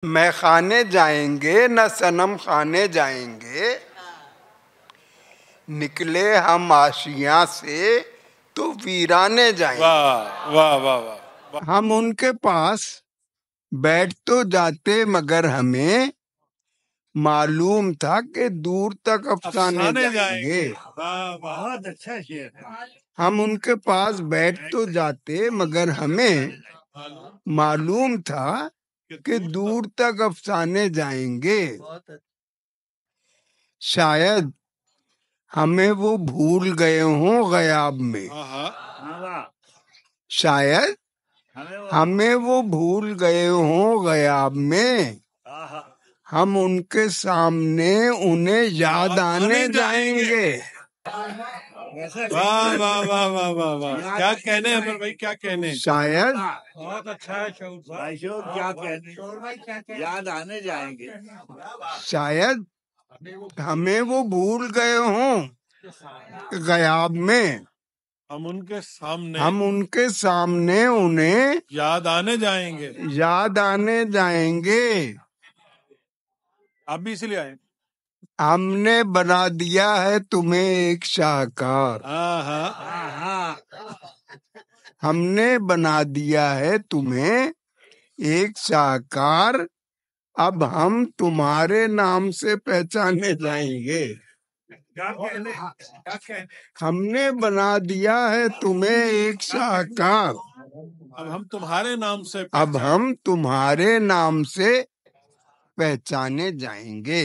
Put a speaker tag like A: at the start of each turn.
A: میں خانے جائیں گے نہ صنم خانے جائیں گے، نکلے ہم آشیاں سے تو ویرانے جائیں گے۔
B: واہ واہ واہ واہ۔
A: ہم ان کے پاس بیٹھ تو جاتے مگر ہمیں معلوم تھا کہ دور تک افسانے جائیں گے۔
B: بہت اچھا شعر ہے۔
A: ہم ان کے پاس بیٹھ تو جاتے مگر ہمیں معلوم تھا کہ دور تک افسانے جائیں گے۔ شاید ہمیں وہ بھول گئے ہوں غیاب میں، شاید ہمیں وہ بھول گئے ہوں غیاب میں، ہم ان کے سامنے انہیں یاد آنے جائیں گے۔
B: واہ واہ واہ واہ واہ واہ، کیا کہنے عمر بھائی، کیا کہنے۔
A: شاید
B: بہت اچھا ہے شعور صاحب، کیا کہنے، یاد آنے جائیں گے۔
A: شاید ہمیں وہ بھول گئے ہوں غیاب میں،
B: ہم ان کے سامنے
A: ہم ان کے سامنے انہیں
B: یاد آنے جائیں گے۔
A: یاد آنے جائیں گے۔
B: آپ بھی اسی لیے آئے۔
A: ہم نے بنا دیا ہے تمہیں ایک شاہکار، ہم نے بنا دیا ہے تمہیں ایک شاہکار، اب ہم تمہارے نام سے پہچانے جائیں گے۔ ہم نے بنا دیا ہے تمہیں ایک شاہکار،
B: اب ہم تمہارے نام سے
A: اب ہم تمہارے نام سے پہچانے جائیں گے۔